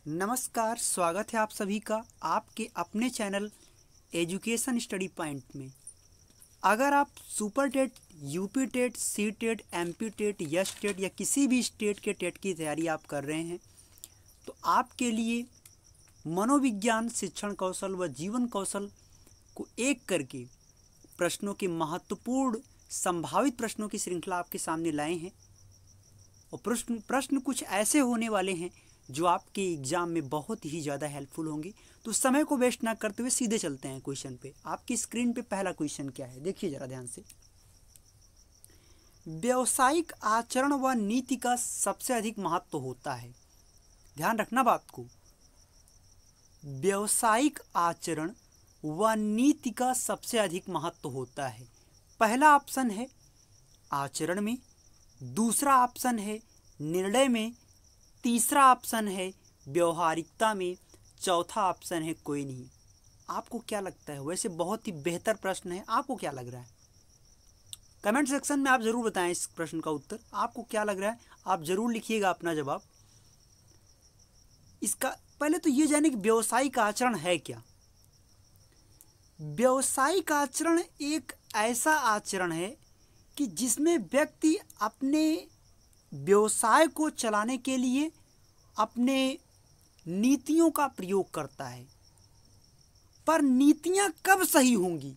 नमस्कार, स्वागत है आप सभी का आपके अपने चैनल एजुकेशन स्टडी पॉइंट में। अगर आप super TET, UP TET, C TET, MP TET, यस टेट या किसी भी स्टेट के टेट की तैयारी आप कर रहे हैं तो आपके लिए मनोविज्ञान, शिक्षण कौशल व जीवन कौशल को एक करके प्रश्नों के महत्वपूर्ण संभावित प्रश्नों की श्रृंखला आपके सामने लाए हैं। और प्रश्न कुछ ऐसे होने वाले हैं जो आपके एग्जाम में बहुत ही ज़्यादा हेल्पफुल होंगे। तो समय को वेस्ट ना करते हुए सीधे चलते हैं क्वेश्चन पे। आपकी स्क्रीन पे पहला क्वेश्चन क्या है, देखिए जरा ध्यान से। व्यावसायिक आचरण व नीति का सबसे अधिक महत्व होता है। ध्यान रखना बात को। व्यावसायिक आचरण व नीति का सबसे अधिक महत्व होता है। पहला ऑप्शन है आचरण में, दूसरा ऑप्शन है निर्णय में, तीसरा ऑप्शन है व्यवहारिकता में, चौथा ऑप्शन है कोई नहीं। आपको क्या लगता है? वैसे बहुत ही बेहतर प्रश्न है, आपको क्या लग रहा है? कमेंट सेक्शन में आप जरूर बताएं इस प्रश्न का उत्तर। आपको क्या लग रहा है आप जरूर लिखिएगा अपना जवाब। इसका पहले तो ये जाने कि व्यावसायिक आचरण है क्या। व्यावसायिक आचरण एक ऐसा आचरण है कि जिसमें व्यक्ति अपने व्यवसाय को चलाने के लिए अपने नीतियों का प्रयोग करता है। पर नीतियां कब सही होंगी?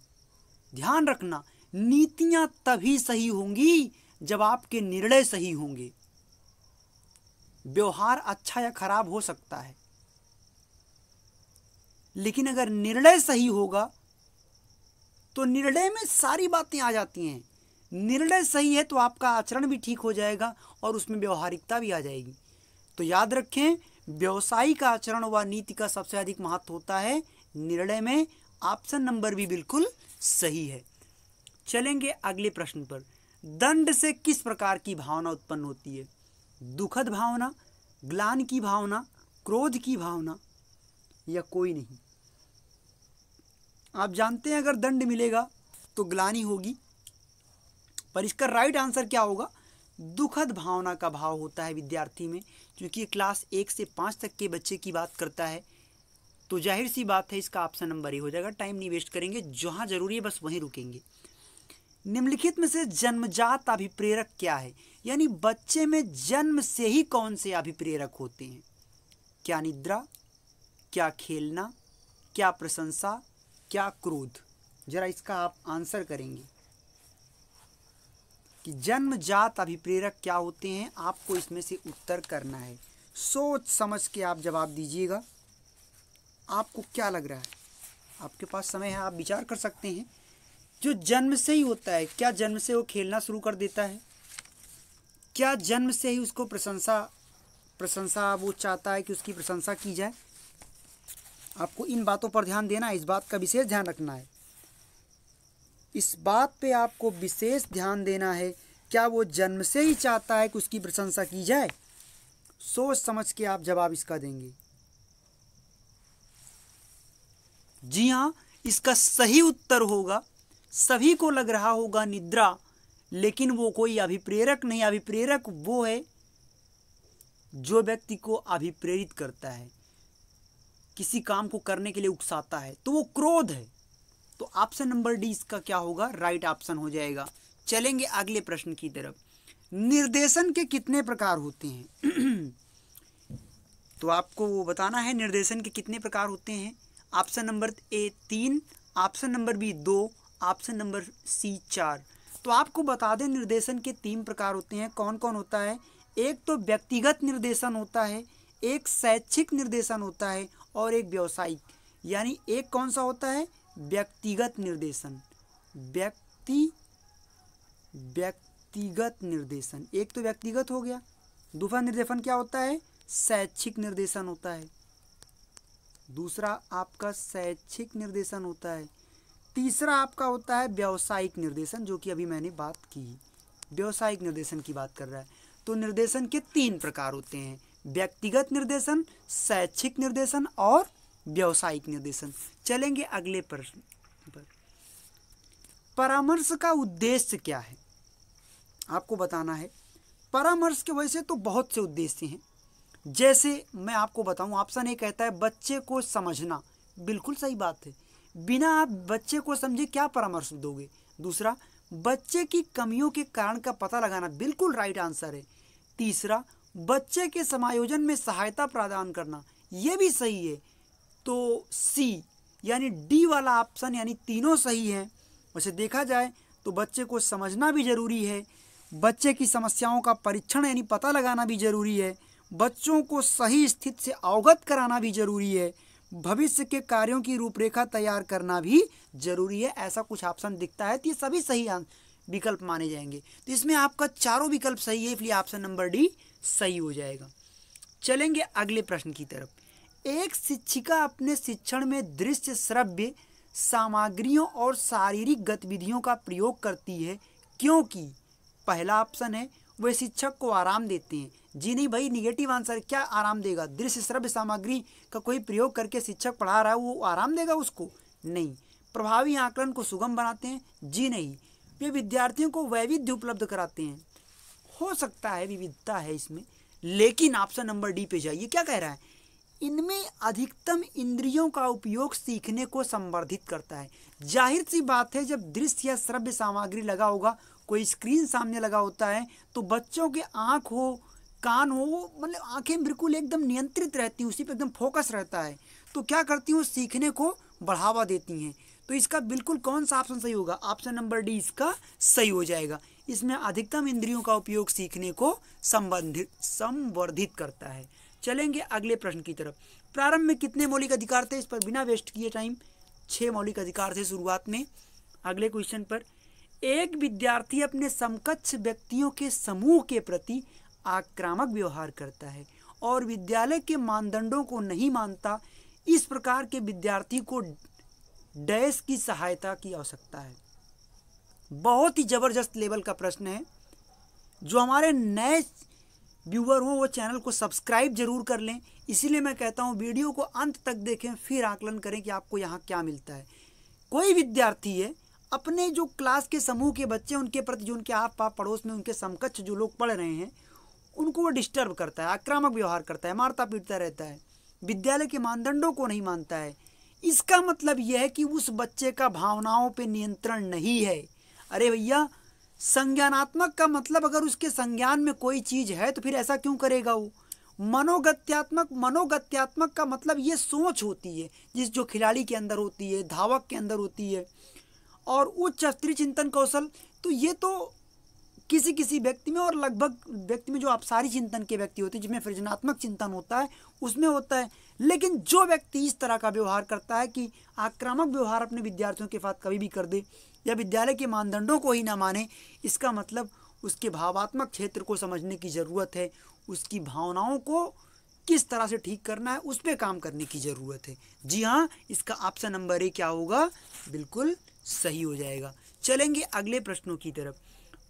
ध्यान रखना, नीतियां तभी सही होंगी जब आपके निर्णय सही होंगे। व्यवहार अच्छा या खराब हो सकता है, लेकिन अगर निर्णय सही होगा तो निर्णय में सारी बातें आ जाती हैं। निर्णय सही है तो आपका आचरण भी ठीक हो जाएगा और उसमें व्यवहारिकता भी आ जाएगी। तो याद रखें, व्यावसायिक आचरण व नीति का सबसे अधिक महत्व होता है निर्णय में। ऑप्शन नंबर भी बिल्कुल सही है। चलेंगे अगले प्रश्न पर। दंड से किस प्रकार की भावना उत्पन्न होती है? दुखद भावना, ग्लानि की भावना, क्रोध की भावना या कोई नहीं? आप जानते हैं अगर दंड मिलेगा तो ग्लानि होगी, पर इसका राइट आंसर क्या होगा? दुखद भावना का भाव होता है विद्यार्थी में। क्योंकि क्लास 1 से 5 तक के बच्चे की बात करता है तो जाहिर सी बात है इसका ऑप्शन नंबर ए हो जाएगा। टाइम नहीं वेस्ट करेंगे, जहां जरूरी है बस वहीं रुकेंगे। निम्नलिखित में से जन्मजात अभिप्रेरक क्या है? यानी बच्चे में जन्म से ही कौन से अभिप्रेरक होते हैं? क्या निद्रा, क्या खेलना, क्या प्रशंसा, क्या क्रोध? जरा इसका आप आंसर करेंगे कि जन्मजात अभिप्रेरक क्या होते हैं। आपको इसमें से उत्तर करना है। सोच समझ के आप जवाब दीजिएगा। आपको क्या लग रहा है? आपके पास समय है, आप विचार कर सकते हैं। जो जन्म से ही होता है, क्या जन्म से वो खेलना शुरू कर देता है? क्या जन्म से ही उसको प्रशंसा वो चाहता है कि उसकी प्रशंसा की जाए? आपको इन बातों पर ध्यान देना है, इस बात का विशेष ध्यान रखना है। इस बात पे आपको विशेष ध्यान देना है। क्या वो जन्म से ही चाहता है कि उसकी प्रशंसा की जाए? सोच समझ के आप जवाब इसका देंगे। जी हाँ, इसका सही उत्तर होगा, सभी को लग रहा होगा निद्रा, लेकिन वो कोई अभिप्रेरक नहीं। अभिप्रेरक वो है जो व्यक्ति को अभिप्रेरित करता है, किसी काम को करने के लिए उकसाता है, तो वो क्रोध है। तो ऑप्शन नंबर डी इसका क्या होगा? राइट ऑप्शन हो जाएगा। चलेंगे अगले प्रश्न की तरफ। निर्देशन के कितने प्रकार होते हैं? तो आपको वो बताना है निर्देशन के कितने प्रकार होते हैं। Option number A 3, option number B 2, option number C 4। तो आपको बता दें निर्देशन के 3 प्रकार होते हैं। कौन कौन होता है? एक तो व्यक्तिगत निर्देशन होता है, एक शैक्षिक निर्देशन होता है और एक व्यावसायिक। यानी एक कौन सा होता है? व्यक्तिगत निर्देशन। व्यक्तिगत निर्देशन, एक तो व्यक्तिगत हो गया। दूसरा निर्देशन क्या होता है? शैक्षिक निर्देशन होता है। दूसरा आपका शैक्षिक निर्देशन होता है। तीसरा आपका होता है व्यावसायिक निर्देशन, जो कि अभी मैंने बात की, व्यावसायिक निर्देशन की बात कर रहा है। तो निर्देशन के 3 प्रकार होते हैं: व्यक्तिगत निर्देशन, शैक्षिक निर्देशन और व्यावसायिक निर्देशन। चलेंगे अगले प्रश्न पर। परामर्श का उद्देश्य क्या है? आपको बताना है। परामर्श के वैसे तो बहुत से उद्देश्य हैं, जैसे मैं आपको बताऊं, ऑप्शन ए कहता है बच्चे को समझना, बिल्कुल सही बात है। बिना आप बच्चे को समझे क्या परामर्श दोगे। दूसरा, बच्चे की कमियों के कारण का पता लगाना, बिल्कुल राइट आंसर है। तीसरा, बच्चे के समायोजन में सहायता प्रदान करना, यह भी सही है। तो सी यानी डी वाला ऑप्शन यानी तीनों सही हैं। वैसे देखा जाए तो बच्चे को समझना भी जरूरी है, बच्चे की समस्याओं का परीक्षण यानी पता लगाना भी जरूरी है, बच्चों को सही स्थिति से अवगत कराना भी जरूरी है, भविष्य के कार्यों की रूपरेखा तैयार करना भी जरूरी है। ऐसा कुछ ऑप्शन दिखता है तो ये सभी सही विकल्प माने जाएंगे। तो इसमें आपका चारों विकल्प सही है, इसलिए ऑप्शन नंबर डी सही हो जाएगा। चलेंगे अगले प्रश्न की तरफ। एक शिक्षिका अपने शिक्षण में दृश्य श्रव्य सामग्रियों और शारीरिक गतिविधियों का प्रयोग करती है क्योंकि, पहला ऑप्शन है वे शिक्षक को आराम देते हैं। जी नहीं भाई, निगेटिव आंसर। क्या आराम देगा? दृश्य श्रव्य सामग्री का कोई प्रयोग करके शिक्षक पढ़ा रहा है, वो आराम देगा उसको? नहीं। प्रभावी आकलन को सुगम बनाते हैं? जी नहीं। वे विद्यार्थियों को वैविध्य उपलब्ध कराते हैं? हो सकता है विविधता है इसमें, लेकिन ऑप्शन नंबर डी पे जाइए। क्या कह रहा है? इनमें अधिकतम इंद्रियों का उपयोग सीखने को संवर्धित करता है। जाहिर सी बात है, जब दृश्य या श्रव्य सामग्री लगा होगा, कोई स्क्रीन सामने लगा होता है, तो बच्चों के आँख हो, कान हो, मतलब आंखें बिल्कुल एकदम नियंत्रित रहती हैं, उसी पे एकदम फोकस रहता है, तो क्या करती हैं, सीखने को बढ़ावा देती हैं। तो इसका बिल्कुल कौन सा ऑप्शन सही होगा? ऑप्शन नंबर डी इसका सही हो जाएगा। इसमें अधिकतम इंद्रियों का उपयोग सीखने को संवर्धित करता है। चलेंगे अगले प्रश्न की तरफ। प्रारंभ में कितने मौलिक अधिकार थे? इस पर बिना वेस्ट किए टाइम 6 मौलिक अधिकार थे शुरुआत में। अगले क्वेश्चन पर, एक विद्यार्थी अपने समकक्ष व्यक्तियों के समूह के प्रति आक्रामक व्यवहार करता है और विद्यालय के मानदंडों को नहीं मानता, इस प्रकार के विद्यार्थी को डैश की सहायता की आवश्यकता है। बहुत ही जबरदस्त लेवल का प्रश्न है। जो हमारे नए व्यूअर हो वो चैनल को सब्सक्राइब जरूर कर लें। इसीलिए मैं कहता हूँ वीडियो को अंत तक देखें, फिर आकलन करें कि आपको यहाँ क्या मिलता है। कोई विद्यार्थी है, अपने जो क्लास के समूह के बच्चे, उनके प्रति, जो उनके आप पास पड़ोस में उनके समकक्ष जो लोग पढ़ रहे हैं, उनको वो डिस्टर्ब करता है, आक्रामक व्यवहार करता है, मारता पीटता रहता है, विद्यालय के मानदंडों को नहीं मानता है। इसका मतलब यह है कि उस बच्चे का भावनाओं पे नियंत्रण नहीं है। अरे भैया, संज्ञानात्मक का मतलब अगर उसके संज्ञान में कोई चीज़ है तो फिर ऐसा क्यों करेगा वो? मनोगत्यात्मक का मतलब ये सोच होती है जिस जो खिलाड़ी के अंदर होती है, धावक के अंदर होती है। और उच्च स्तरीय चिंतन कौशल, तो ये तो किसी किसी व्यक्ति में और लगभग व्यक्ति में जो अपसारी चिंतन के व्यक्ति होते हैं, जिसमें सृजनात्मक चिंतन होता है, उसमें होता है। लेकिन जो व्यक्ति इस तरह का व्यवहार करता है कि आक्रामक व्यवहार अपने विद्यार्थियों के साथ कभी भी कर दे या विद्यालय के मानदंडों को ही ना माने, इसका मतलब उसके भावात्मक क्षेत्र को समझने की ज़रूरत है। उसकी भावनाओं को किस तरह से ठीक करना है, उस पर काम करने की ज़रूरत है। जी हाँ, इसका ऑप्शन नंबर ए क्या होगा? बिल्कुल सही हो जाएगा। चलेंगे अगले प्रश्नों की तरफ।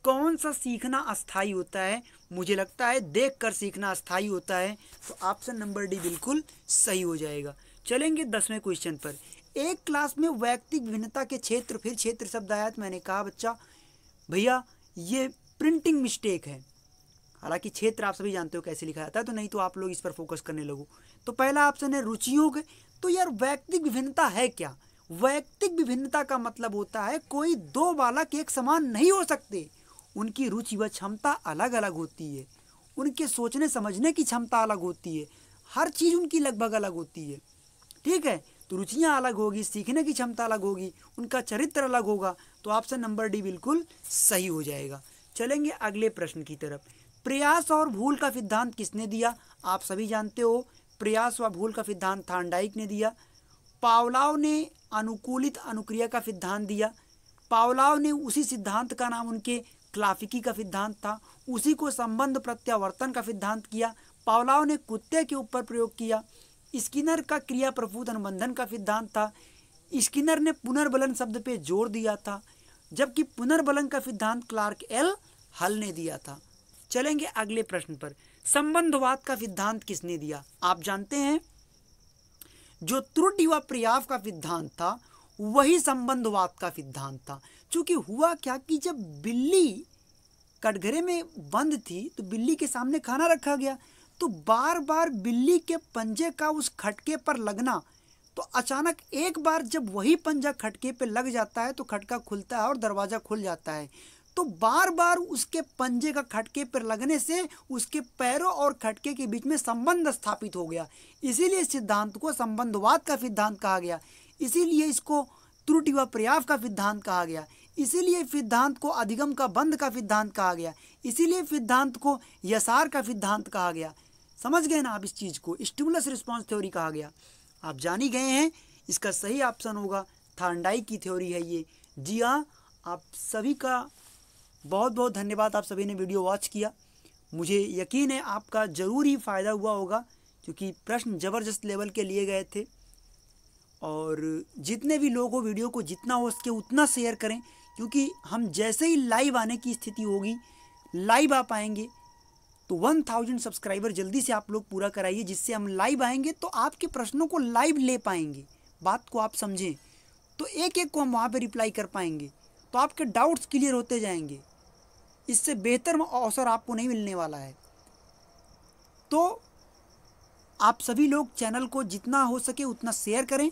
कौन सा सीखना अस्थायी होता है? मुझे लगता है देखकर सीखना अस्थायी होता है, तो ऑप्शन नंबर डी बिल्कुल सही हो जाएगा। चलेंगे 10वें क्वेश्चन पर। एक क्लास में वैयक्तिक भिन्नता के क्षेत्र, फिर क्षेत्र शब्द आया तो मैंने कहा बच्चा भैया ये प्रिंटिंग मिस्टेक है। हालांकि क्षेत्र आप सभी जानते हो कैसे लिखा जाता है, तो नहीं तो आप लोग इस पर फोकस करने लगो। तो पहला ऑप्शन है रुचियों के। तो यार वैयक्तिक विभिन्नता है क्या? वैयक्तिक विभिन्नता का मतलब होता है कोई दो बालक एक समान नहीं हो सकते, उनकी रुचि व क्षमता अलग अलग होती है, उनके सोचने समझने की क्षमता अलग होती है, हर चीज़ उनकी लगभग अलग होती है। ठीक है, तो रुचियाँ अलग होगी, सीखने की क्षमता अलग होगी, उनका चरित्र अलग होगा, तो ऑप्शन नंबर डी बिल्कुल सही हो जाएगा। चलेंगे अगले प्रश्न की तरफ। प्रयास और भूल का सिद्धांत किसने दिया? आप सभी जानते हो प्रयास व भूल का सिद्धांत थार्नडाइक ने दिया। पावलोव ने अनुकूलित अनुक्रिया का सिद्धांत दिया। पावलोव ने उसी सिद्धांत का नाम उनके क्लाफिकी का सिद्धांत था, उसी को संबंध प्रत्यावर्तन का सिद्धांत किया। पावलोव ने कुत्ते के ऊपर प्रयोग किया। स्किनर का क्रिया प्रपूत अनुबंधन का सिद्धांत था। स्किनर ने पुनर्बलन शब्द पे जोर दिया था, जबकि पुनर्बलन का सिद्धांत क्लार्क एल हल ने दिया था। चलेंगे अगले प्रश्न पर। संबंधवाद का सिद्धांत किसने दिया? आप जानते हैं जो त्रुटि व प्रयास का सिद्धांत था वही संबंधवाद का सिद्धांत था। क्योंकि हुआ क्या कि जब बिल्ली कटघरे में बंद थी तो बिल्ली के सामने खाना रखा गया, तो बार बार बिल्ली के पंजे का उस खटके पर लगना, तो अचानक एक बार जब वही पंजा खटके पे लग जाता है तो खटका खुलता है और दरवाज़ा खुल जाता है। तो बार बार उसके पंजे का खटके पर लगने से उसके पैरों और खटके के बीच में संबंध स्थापित हो गया। इसीलिए इस सिद्धांत को संबंधवाद का सिद्धांत कहा गया, इसीलिए इसको त्रुटि व पर्याप्त का सिद्धांत कहा गया, इसीलिए सिद्धांत को अधिगम का बंध का सिद्धांत कहा गया, इसीलिए सिद्धांत को यसार का सिद्धांत कहा गया। समझ गए ना आप इस चीज़ को? स्टिमुलस रिस्पॉन्स थ्योरी कहा गया। आप जान ही गए हैं, इसका सही ऑप्शन होगा थॉर्नडाइक की थ्योरी है ये। जी हाँ, आप सभी का बहुत बहुत धन्यवाद। आप सभी ने वीडियो वॉच किया, मुझे यकीन है आपका ज़रूर ही फ़ायदा हुआ होगा, क्योंकि प्रश्न ज़बरदस्त लेवल के लिए गए थे। और जितने भी लोग हो वीडियो को जितना हो सके उतना शेयर करें, क्योंकि हम जैसे ही लाइव आने की स्थिति होगी, लाइव आ पाएंगे तो 1000 सब्सक्राइबर जल्दी से आप लोग पूरा कराइए, जिससे हम लाइव आएंगे तो आपके प्रश्नों को लाइव ले पाएंगे। बात को आप समझें तो एक एक को हम वहाँ पे रिप्लाई कर पाएंगे, तो आपके डाउट्स क्लियर होते जाएंगे। इससे बेहतर अवसर आपको नहीं मिलने वाला है। तो आप सभी लोग चैनल को जितना हो सके उतना शेयर करें